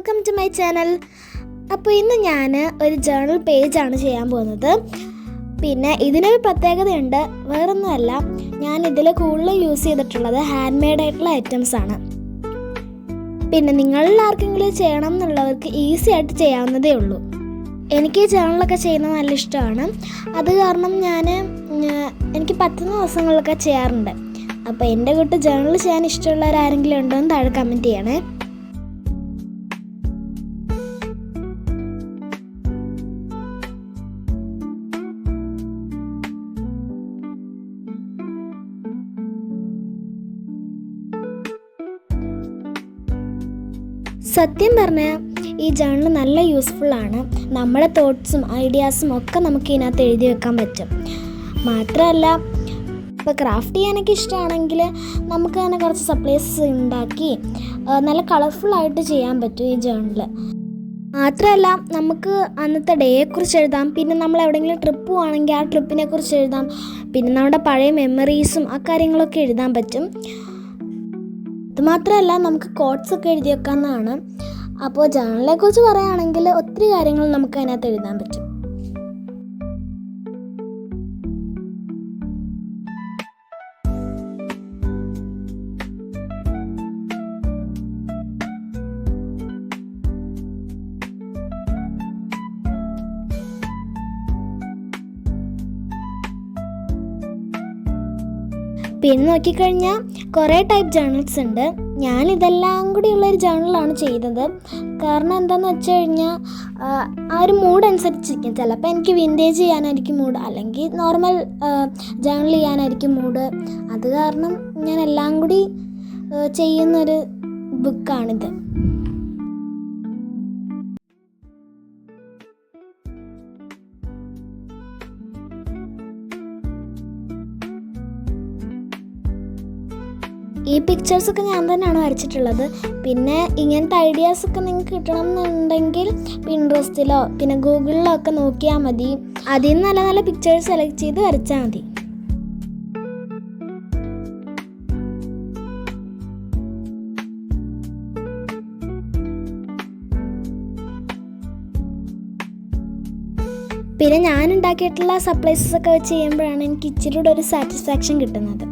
Welcome to my channel. അപ്പോൾ ഇന്ന് ഞാൻ ഒരു ജേർണൽ പേജാണ് ചെയ്യാൻ പോകുന്നത്. പിന്നെ ഇതിനൊരു പ്രത്യേകതയുണ്ട്, വേറൊന്നുമല്ല, ഞാൻ ഇതിൽ കൂടുതൽ യൂസ് ചെയ്തിട്ടുള്ളത് ഹാൻഡ് മെയ്ഡ് ആയിട്ടുള്ള ഐറ്റംസ് ആണ്. പിന്നെ നിങ്ങളിൽ ആർക്കെങ്കിലും ചെയ്യണം എന്നുള്ളവർക്ക് ഈസി ആയിട്ട് ചെയ്യാവുന്നതേ ഉള്ളൂ. എനിക്ക് ഈ ജേർണലൊക്കെ ചെയ്യുന്നത് നല്ല ഇഷ്ടമാണ്. അത് കാരണം എനിക്ക് പറ്റുന്ന ദിവസങ്ങളിലൊക്കെ ചെയ്യാറുണ്ട്. അപ്പോൾ എൻ്റെ കൂട്ട് ജേർണൽ ചെയ്യാൻ ഇഷ്ടമുള്ളവരാരെങ്കിലും ഉണ്ടോ എന്ന് താഴെ കമൻറ്റ് ചെയ്യണേ. സത്യം പറഞ്ഞാൽ ഈ ജേർണൽ നല്ല യൂസ്ഫുള്ളാണ്. നമ്മുടെ തോട്ട്സും ഐഡിയാസും ഒക്കെ നമുക്ക് ഇതിനകത്ത് എഴുതി വെക്കാൻ പറ്റും. മാത്രമല്ല, ഇപ്പോൾ ക്രാഫ്റ്റ് ചെയ്യാനൊക്കെ ഇഷ്ടമാണെങ്കിൽ നമുക്ക് തന്നെ കുറച്ച് സപ്ലൈസ് ഉണ്ടാക്കി നല്ല കളർഫുള്ളായിട്ട് ചെയ്യാൻ പറ്റും ഈ ജേർണൽ. മാത്രമല്ല, നമുക്ക് അന്നത്തെ ഡേയെക്കുറിച്ച് എഴുതാം. പിന്നെ നമ്മൾ എവിടെയെങ്കിലും ട്രിപ്പ് പോവുകയാണെങ്കിൽ ആ ട്രിപ്പിനെ കുറിച്ച് എഴുതാം. പിന്നെ നമ്മുടെ പഴയ മെമ്മറീസും ആ കാര്യങ്ങളൊക്കെ എഴുതാൻ പറ്റും. അതുമാത്രമല്ല, നമുക്ക് കോട്ട്സൊക്കെ എഴുതി വെക്കാവുന്നതാണ്. അപ്പോൾ ജേർണലിനെക്കുറിച്ച് പറയുകയാണെങ്കിൽ ഒത്തിരി കാര്യങ്ങൾ നമുക്ക് അതിനകത്ത് എഴുതാൻ പറ്റും. പിന്നെ നോക്കിക്കഴിഞ്ഞാൽ കുറേ ടൈപ്പ് ജേർണൽസ് ഉണ്ട്. ഞാനിതെല്ലാം കൂടിയുള്ളൊരു ജേർണലാണ് ചെയ്തത്. കാരണം എന്താണെന്ന് വെച്ച് കഴിഞ്ഞാൽ ആ ഒരു മൂഡ് അനുസരിച്ചിരിക്കും. ചിലപ്പോൾ എനിക്ക് വിൻറ്റേജ് ചെയ്യാനായിരിക്കും മൂഡ്, അല്ലെങ്കിൽ നോർമൽ ജേർണൽ ചെയ്യാനായിരിക്കും മൂഡ്. അത് കാരണം ഞാൻ എല്ലാം കൂടി ചെയ്യുന്നൊരു ബുക്കാണിത്. ഈ പിക്ചേഴ്സൊക്കെ ഞാൻ തന്നെയാണ് വരച്ചിട്ടുള്ളത്. പിന്നെ ഇങ്ങനത്തെ ഐഡിയാസൊക്കെ നിങ്ങൾക്ക് കിട്ടണം എന്നുണ്ടെങ്കിൽ പിൻട്രസ്റ്റിലോ പിന്നെ ഗൂഗിളിലോ ഒക്കെ നോക്കിയാൽ മതി. അതിൽ നിന്ന് നല്ല നല്ല പിക്ചേഴ്സ് സെലക്ട് ചെയ്ത് വരച്ചാൽ മതി. പിന്നെ ഞാൻ ഉണ്ടാക്കിയിട്ടുള്ള സപ്ലൈസസ് വെച്ച് ചെയ്യുമ്പോഴാണ് എനിക്ക് ഇച്ചിരി കൂടെ ഒരു സാറ്റിസ്ഫാക്ഷൻ കിട്ടുന്നത്.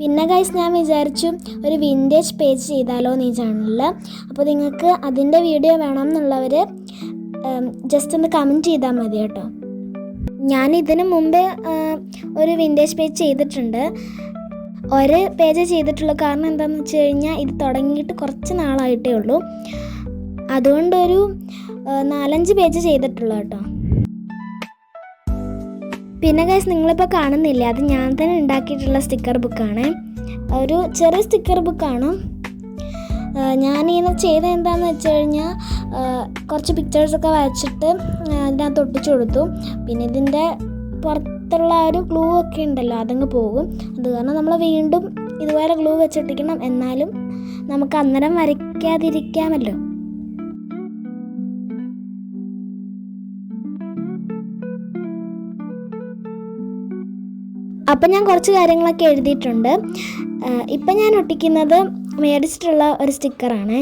പിന്നെ ഗൈസ്, ഞാൻ വിചാരിച്ചു ഒരു വിൻറ്റേജ് പേജ് ചെയ്താലോ എന്ന് ഈ ചാനലിൽ. അപ്പോൾ നിങ്ങൾക്ക് അതിൻ്റെ വീഡിയോ വേണം എന്നുള്ളവർ ജസ്റ്റ് ഒന്ന് കമൻറ്റ് ചെയ്താൽ മതി കേട്ടോ. ഞാൻ ഇതിന് മുമ്പേ ഒരു വിൻറ്റേജ് പേജ് ചെയ്തിട്ടുണ്ട്. ഒരു പേജ് ചെയ്തിട്ടുള്ളൂ. കാരണം എന്താണെന്ന് വെച്ച് കഴിഞ്ഞാൽ ഇത് തുടങ്ങിയിട്ട് കുറച്ച് നാളായിട്ടേ ഉള്ളൂ. അതുകൊണ്ടൊരു 4-5 പേജ് ചെയ്തിട്ടുള്ളൂ കേട്ടോ. പിന്നെ ഗൈസ്, നിങ്ങളിപ്പോൾ കാണുന്നില്ല, അത് ഞാൻ തന്നെ ഉണ്ടാക്കിയിട്ടുള്ള സ്റ്റിക്കർ ബുക്കാണ്. ഒരു ചെറിയ സ്റ്റിക്കർ ബുക്കാണ്. ഞാനിങ്ങനെ ചെയ്തത് എന്താണെന്ന് വെച്ച് കഴിഞ്ഞാൽ കുറച്ച് പിക്ചേഴ്സൊക്കെ വരച്ചിട്ട് അതിനകത്ത് ഒട്ടിച്ചു കൊടുത്തു. പിന്നെ ഇതിൻ്റെ പുറത്തുള്ള ഒരു ഗ്ലൂ ഒക്കെ ഉണ്ടല്ലോ, അതങ്ങ് പോകും. അത് കാരണം നമ്മൾ വീണ്ടും ഇതുപോലെ ഗ്ലൂ വെച്ചൊട്ടിക്കണം. എന്നാലും നമുക്ക് അന്നേരം വരയ്ക്കാതിരിക്കാമല്ലോ. അപ്പം ഞാൻ കുറച്ച് കാര്യങ്ങളൊക്കെ എഴുതിയിട്ടുണ്ട്. ഇപ്പം ഞാൻ ഒട്ടിക്കുന്നത് മേടിച്ചിട്ടുള്ള ഒരു സ്റ്റിക്കറാണ്.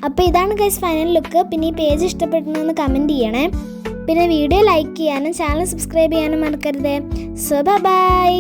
അപ്പോൾ ഇതാണ് ഗൈസ് ഫൈനൽ ലുക്ക്. പിന്നെ ഈ പേജ് ഇഷ്ടപ്പെട്ടെന്ന് കമൻറ്റ് ചെയ്യണേ. പിന്നെ വീഡിയോ ലൈക്ക് ചെയ്യാനും ചാനൽ സബ്സ്ക്രൈബ് ചെയ്യാനും മറക്കരുത്. So by.